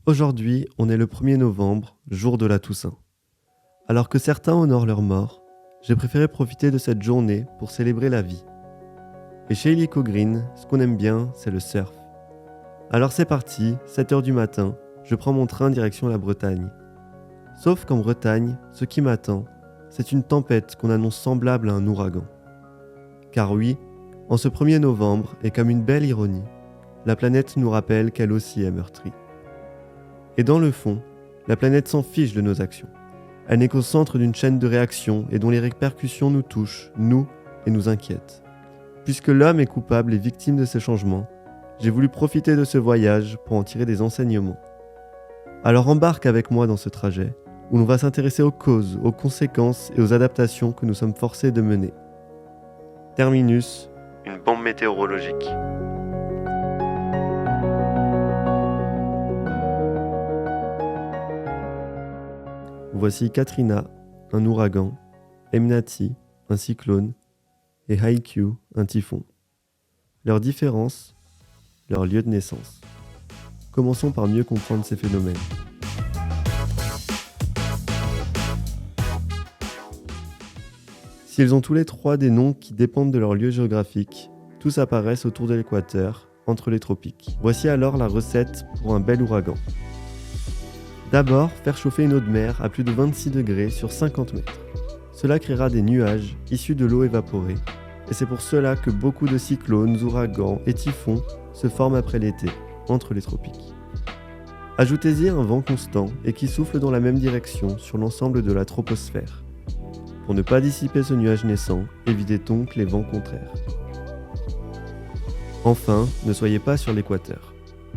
Aujourd'hui, on est le 1er novembre, jour de la Toussaint. Alors que certains honorent leurs morts, j'ai préféré profiter de cette journée pour célébrer la vie. Et chez Illico Green, ce qu'on aime bien, c'est le surf. Alors c'est parti, 7h du matin, je prends mon train direction la Bretagne. Sauf qu'en Bretagne, ce qui m'attend, c'est une tempête qu'on annonce semblable à un ouragan. Car oui, en ce 1er novembre, et comme une belle ironie, la planète nous rappelle qu'elle aussi est meurtrie. Et dans le fond, la planète s'en fiche de nos actions. Elle n'est qu'au centre d'une chaîne de réactions et dont les répercussions nous touchent, nous, et nous inquiètent. Puisque l'homme est coupable et victime de ces changements, j'ai voulu profiter de ce voyage pour en tirer des enseignements. Alors embarque avec moi dans ce trajet, où l'on va s'intéresser aux causes, aux conséquences et aux adaptations que nous sommes forcés de mener. Terminus, une bombe météorologique. Voici Katrina, un ouragan, Emnati, un cyclone, et Haikyuu, un typhon. Leurs différences, leur lieu de naissance. Commençons par mieux comprendre ces phénomènes. S'ils ont tous les trois des noms qui dépendent de leur lieu géographique, tous apparaissent autour de l'équateur, entre les tropiques. Voici alors la recette pour un bel ouragan. D'abord, faire chauffer une eau de mer à plus de 26 degrés sur 50 mètres. Cela créera des nuages issus de l'eau évaporée, et c'est pour cela que beaucoup de cyclones, ouragans et typhons se forment après l'été, entre les tropiques. Ajoutez-y un vent constant et qui souffle dans la même direction sur l'ensemble de la troposphère. Pour ne pas dissiper ce nuage naissant, évitez donc les vents contraires. Enfin, ne soyez pas sur l'équateur.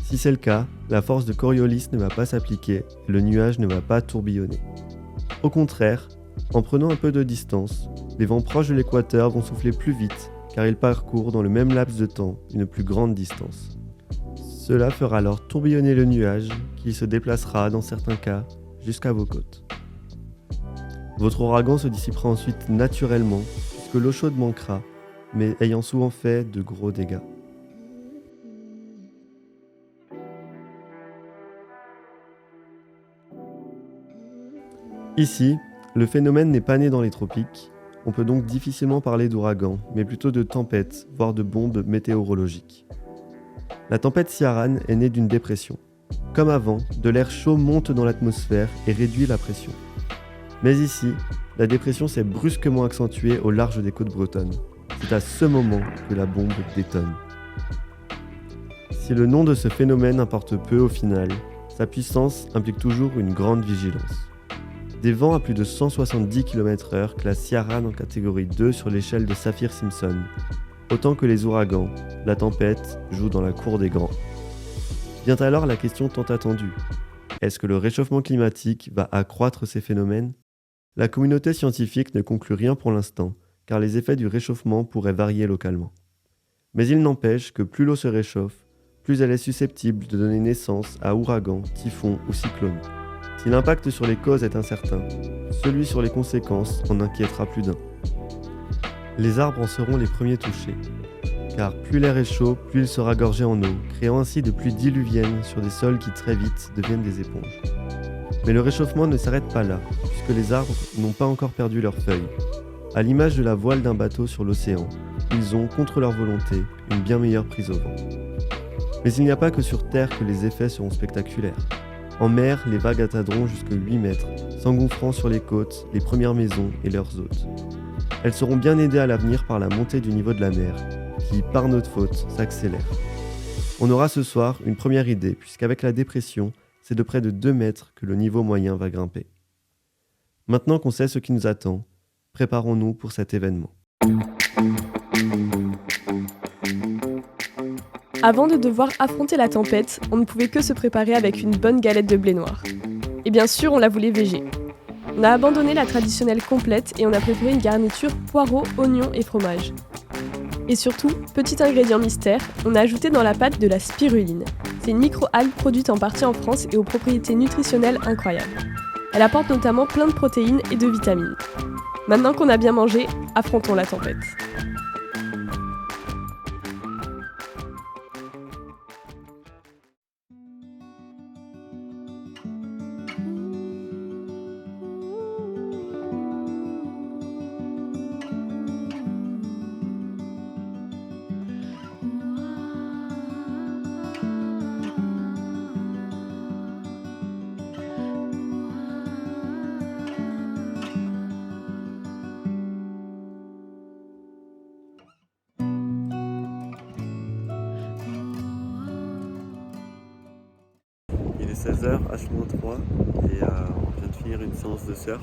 Si c'est le cas, la force de Coriolis ne va pas s'appliquer et le nuage ne va pas tourbillonner. Au contraire, en prenant un peu de distance, les vents proches de l'équateur vont souffler plus vite car ils parcourent dans le même laps de temps une plus grande distance. Cela fera alors tourbillonner le nuage qui se déplacera dans certains cas jusqu'à vos côtes. Votre ouragan se dissipera ensuite naturellement puisque l'eau chaude manquera, mais ayant souvent fait de gros dégâts. Ici, le phénomène n'est pas né dans les tropiques, on peut donc difficilement parler d'ouragan, mais plutôt de tempête, voire de bombe météorologique. La tempête Ciarán est née d'une dépression. Comme avant, de l'air chaud monte dans l'atmosphère et réduit la pression. Mais ici, la dépression s'est brusquement accentuée au large des côtes bretonnes. C'est à ce moment que la bombe détonne. Si le nom de ce phénomène importe peu au final, sa puissance implique toujours une grande vigilance. Des vents à plus de 170 km/h classent Ciarán en catégorie 2 sur l'échelle de Saffir-Simpson. Autant que les ouragans, la tempête joue dans la cour des grands. Vient alors la question tant attendue. Est-ce que le réchauffement climatique va accroître ces phénomènes ? La communauté scientifique ne conclut rien pour l'instant, car les effets du réchauffement pourraient varier localement. Mais il n'empêche que plus l'eau se réchauffe, plus elle est susceptible de donner naissance à ouragans, typhons ou cyclones. Si l'impact sur les causes est incertain, celui sur les conséquences en inquiétera plus d'un. Les arbres en seront les premiers touchés, car plus l'air est chaud, plus il sera gorgé en eau, créant ainsi de pluies diluviennes sur des sols qui très vite deviennent des éponges. Mais le réchauffement ne s'arrête pas là, puisque les arbres n'ont pas encore perdu leurs feuilles. À l'image de la voile d'un bateau sur l'océan, ils ont, contre leur volonté, une bien meilleure prise au vent. Mais il n'y a pas que sur Terre que les effets seront spectaculaires. En mer, les vagues atteindront jusqu'à 8 mètres, s'engouffrant sur les côtes, les premières maisons et leurs hôtes. Elles seront bien aidées à l'avenir par la montée du niveau de la mer, qui, par notre faute, s'accélère. On aura ce soir une première idée, puisqu'avec la dépression, c'est de près de 2 mètres que le niveau moyen va grimper. Maintenant qu'on sait ce qui nous attend, préparons-nous pour cet événement. Avant de devoir affronter la tempête, on ne pouvait que se préparer avec une bonne galette de blé noir. Et bien sûr, on la voulait végé. On a abandonné la traditionnelle complète et on a préféré une garniture poireaux, oignons et fromage. Et surtout, petit ingrédient mystère, on a ajouté dans la pâte de la spiruline. C'est une micro-algue produite en partie en France et aux propriétés nutritionnelles incroyables. Elle apporte notamment plein de protéines et de vitamines. Maintenant qu'on a bien mangé, affrontons la tempête. 16h, H-3, et on vient de finir une séance de surf.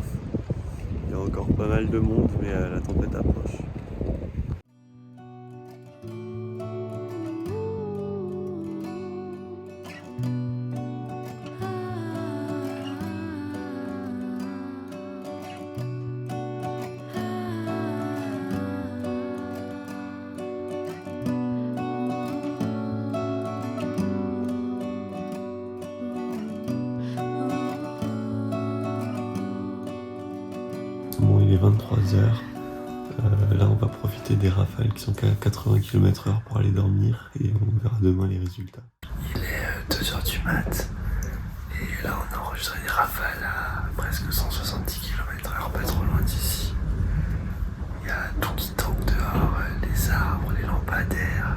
Il y a encore pas mal de monde, mais la tempête approche. Bon, il est 23h. Là, on va profiter des rafales qui sont qu'à 80 km/h pour aller dormir et on verra demain les résultats. Il est 2h du mat et là, on a enregistré des rafales à presque 170 km/h, pas trop loin d'ici. Il y a tout qui tombe dehors, les arbres, les lampadaires.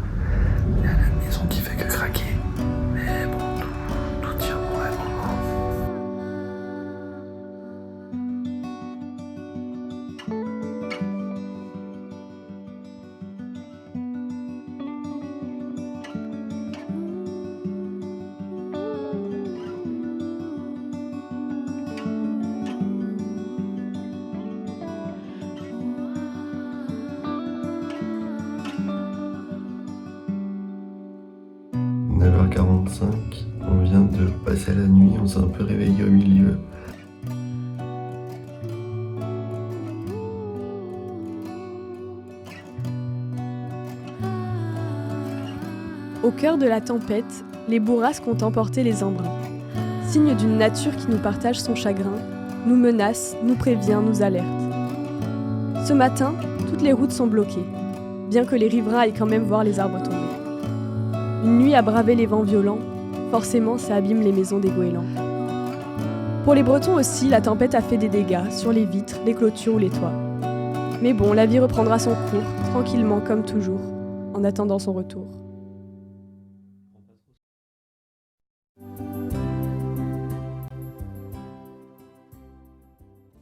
Il y a la maison qui fait que craquer. Mais bon, tout tient pour un moment. On vient de passer la nuit, on s'est un peu réveillé au milieu. Au cœur de la tempête, les bourrasques ont emporté les embruns. Signe d'une nature qui nous partage son chagrin, nous menace, nous prévient, nous alerte. Ce matin, toutes les routes sont bloquées, bien que les riverains aillent quand même voir les arbres tomber. Une nuit à braver les vents violents, forcément ça abîme les maisons des goélands. Pour les Bretons aussi, la tempête a fait des dégâts sur les vitres, les clôtures ou les toits. Mais bon, la vie reprendra son cours, tranquillement comme toujours, en attendant son retour.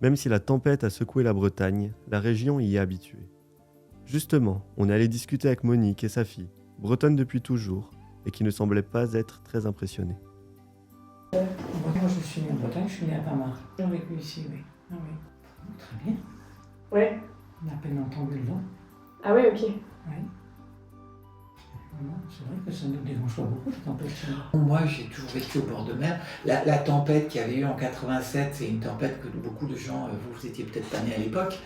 Même si la tempête a secoué la Bretagne, la région y est habituée. Justement, on est allé discuter avec Monique et sa fille, bretonne depuis toujours, et qui ne semblait pas être très impressionnée. Moi je suis née en Bretagne, je suis née à Pamar. J'ai vécu ici, oui. Ah oui. Très bien. Ouais. On a à peine entendu le vent. Ah ouais, ok. Oui. C'est vrai que ça ne nous dérange pas beaucoup, la tempête. Moi, j'ai toujours vécu au bord de mer. La tempête qu'il y avait eu en 87, c'est une tempête que beaucoup de gens, vous étiez peut-être pas nés à l'époque,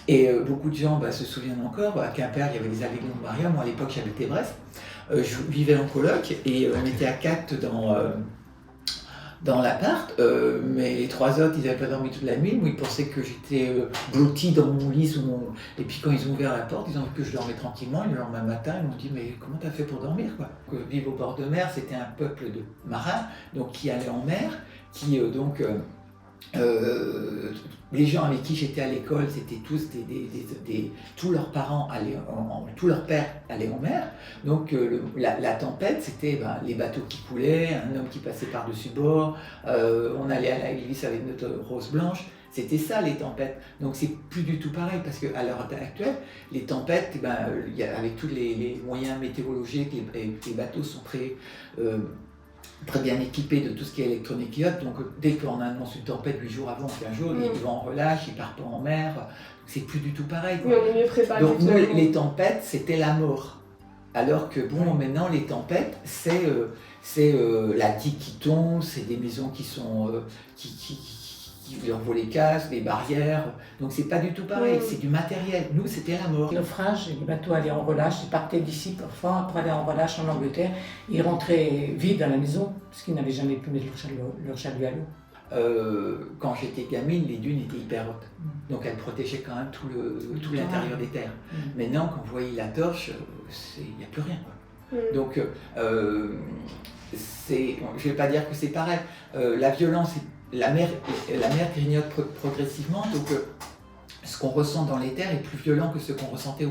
et beaucoup de gens se souviennent encore. À Quimper, il y avait les Allégons de Maria. Moi, à l'époque, j'habitais Brest. Je vivais en coloc et on était à 4 dans l'appart, mais les 3 autres, ils n'avaient pas dormi toute la nuit. Moi, ils pensaient que j'étais blotti dans mon lit. Et puis quand ils ont ouvert la porte, ils ont vu que je dormais tranquillement. Et le lendemain matin, ils m'ont dit « Mais comment t'as fait pour dormir ?» Vivre au bord de mer, c'était un peuple de marins donc, qui allaient en mer, qui les gens avec qui j'étais à l'école, c'était tous tous leurs parents allaient, tous leurs pères allaient en mer. Donc la tempête, c'était les bateaux qui coulaient, un homme qui passait par-dessus bord, on allait à l'église avec notre rose blanche. C'était ça les tempêtes. Donc c'est plus du tout pareil parce qu'à l'heure actuelle, les tempêtes, avec tous les moyens météorologiques, les bateaux sont très bien équipés de tout ce qui est électronique. Donc dès qu'on annonce une tempête 8 jours avant, 15 jours, les vents relâchent, ils partent pas en mer. C'est plus du tout pareil. Oui, on est mieux préparé. Donc nous, les tempêtes, c'était la mort. Alors que maintenant les tempêtes, c'est la digue qui tombe, c'est des maisons qui sont leurs volets cassent, des barrières. Donc c'est pas du tout pareil, c'est du matériel. Nous, c'était la mort. Naufrage, les bateaux allaient en relâche, ils partaient d'ici parfois pour aller en relâche en Angleterre. Ils rentraient vides à la maison parce qu'ils n'avaient jamais pu mettre leur chalut à l'eau. Quand j'étais gamine, les dunes étaient hyper hautes. Donc elles protégeaient quand même tout l'intérieur des terres. Maintenant, quand vous voyez la torche, il n'y a plus rien. Donc, je ne vais pas dire que c'est pareil. La violence, la mer grignote progressivement. Donc, ce qu'on ressent dans les terres est plus violent que ce qu'on ressentait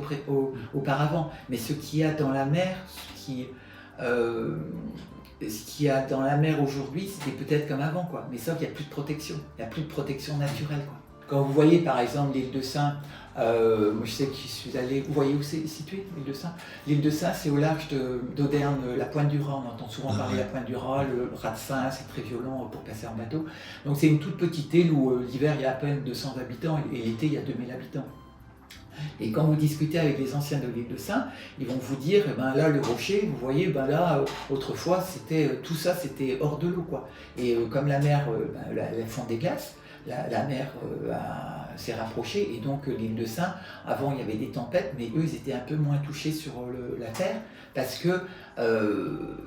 auparavant. Mais ce qu'il y a dans la mer, ce qu'il y a dans la mer aujourd'hui, c'était peut-être comme avant, quoi. Mais sauf qu'il n'y a plus de protection. Il n'y a plus de protection naturelle, quoi. Quand vous voyez par exemple l'île de Sein, moi je sais que j'y suis allé, vous voyez où c'est situé l'île de Sein? L'île de Sein, c'est au large d'Auderne, la Pointe du Raz. On entend souvent parler de la Pointe du Raz, le raz de Sein, c'est très violent pour passer en bateau. Donc c'est une toute petite île où l'hiver il y a à peine 200 habitants et l'été il y a 2000 habitants. Et quand vous discutez avec les anciens de l'île de Sein, ils vont vous dire, eh ben là le rocher, vous voyez, ben là autrefois tout ça c'était hors de l'eau quoi. Et comme la mer, la fond des glaces, la mer s'est rapprochée et donc l'île de Sein, avant il y avait des tempêtes, mais eux ils étaient un peu moins touchés sur la terre parce que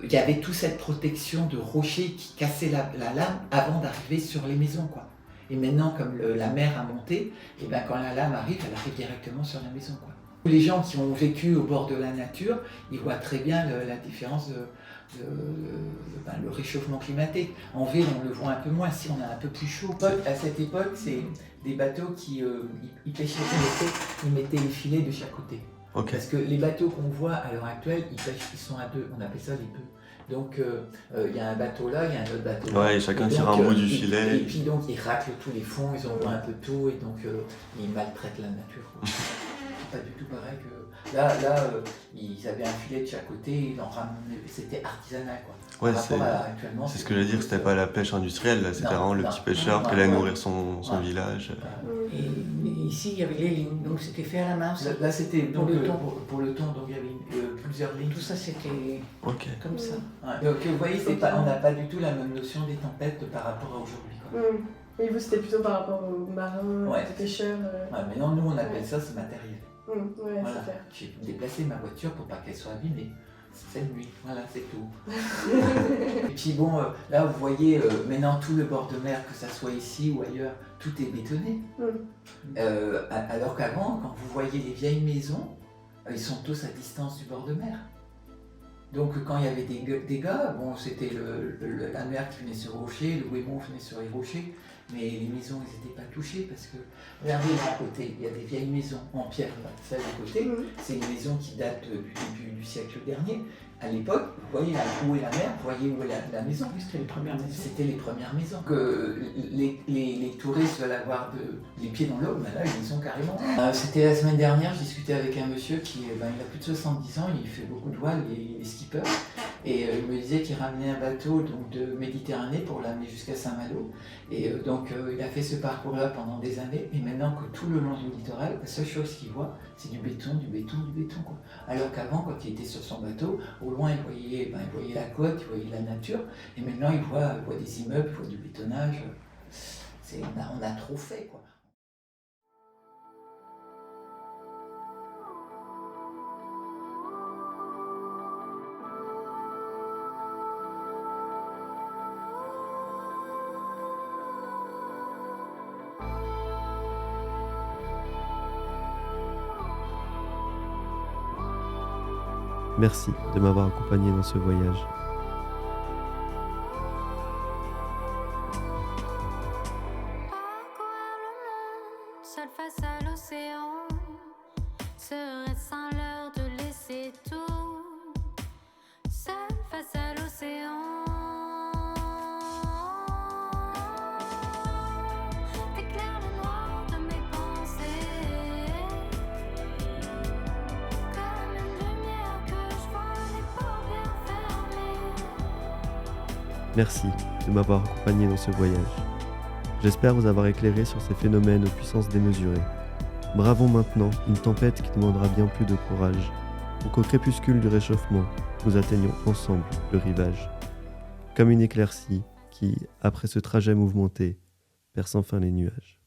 il y avait toute cette protection de rochers qui cassaient la lame avant d'arriver sur les maisons quoi. Et maintenant, comme la mer a monté, et ben quand la lame arrive, elle arrive directement sur la maison quoi. Les gens qui ont vécu au bord de la nature, ils voient très bien la différence le réchauffement climatique. En ville, on le voit un peu moins, si on a un peu plus chaud. À cette époque, c'est des bateaux qui ils pêchaient l'été, ils mettaient les filets de chaque côté. Ok. Parce que les bateaux qu'on voit à l'heure actuelle, ils pêchent, ils sont à deux, on appelle ça les bœufs. Donc il y a un bateau là, il y a un autre bateau là. Ouais, et chacun tire un bout du filet. Et puis donc ils raclent tous les fonds, ils envoient un peu tout et donc ils maltraitent la nature. C'est pas du tout pareil que... Là ils avaient un filet de chaque côté, ils en ramenaient, c'était artisanal quoi. Ouais, c'est ce que j'allais dire, c'était pas la pêche industrielle, là, c'était vraiment le petit pêcheur qui allait nourrir son village. Mais ici, il y avait les lignes, donc c'était fait à la main. Là c'était pour le thon. Pour le thon, donc il y avait plusieurs lignes. Tout ça, c'était comme ça. Ouais. Donc vous voyez, on n'a pas du tout la même notion des tempêtes par rapport à aujourd'hui. Et vous, c'était plutôt par rapport aux marins, aux pêcheurs Maintenant, nous, on appelle ça, c'est matériel. Ouais, voilà. c'est clair. J'ai déplacé ma voiture pour pas qu'elle soit abîmée. Cette nuit, voilà, c'est tout. Et puis bon, là, vous voyez, maintenant, tout le bord de mer, que ça soit ici ou ailleurs, tout est bétonné. Alors qu'avant, quand vous voyez les vieilles maisons, ils sont tous à distance du bord de mer. Donc quand il y avait des dégâts, bon, c'était la mer qui venait sur le rocher, le Ouémont venait sur les rochers, mais les maisons, ils n'étaient pas touchées parce que, regardez à côté, il y a des vieilles maisons en pierre, celle à côté, c'est une maison qui date du début du siècle dernier. À l'époque, vous voyez où est la mer, vous voyez où est la maison. Oui, c'était les premières maisons. C'était les premières maisons. Que les touristes veulent avoir les pieds dans l'eau, ben là, ils y sont carrément. C'était la semaine dernière, je discutais avec un monsieur qui il a plus de 70 ans, il fait beaucoup de voile, il est skipper. Et il me disait qu'il ramenait un bateau donc, de Méditerranée pour l'amener jusqu'à Saint-Malo. Et donc il a fait ce parcours-là pendant des années. Et maintenant que tout le long du littoral, la seule chose qu'il voit, c'est du béton, du béton, du béton. Quoi. Alors qu'avant, quand il était sur son bateau, au loin il voyait la côte, il voyait la nature. Et maintenant il voit des immeubles, il voit du bétonnage. On a trop fait quoi. Merci de m'avoir accompagné dans ce voyage. Seul face à l'océan, serait-ce sans l'heure de laisser tout? Seul face à l'océan, t'éclaires le noir de mes pensées, comme une lumière que je vois les paupières fermées. Merci de m'avoir accompagné dans ce voyage. J'espère vous avoir éclairé sur ces phénomènes aux puissances démesurées. Bravons maintenant une tempête qui demandera bien plus de courage, pour qu'au crépuscule du réchauffement, nous atteignions ensemble le rivage. Comme une éclaircie qui, après ce trajet mouvementé, perce enfin les nuages.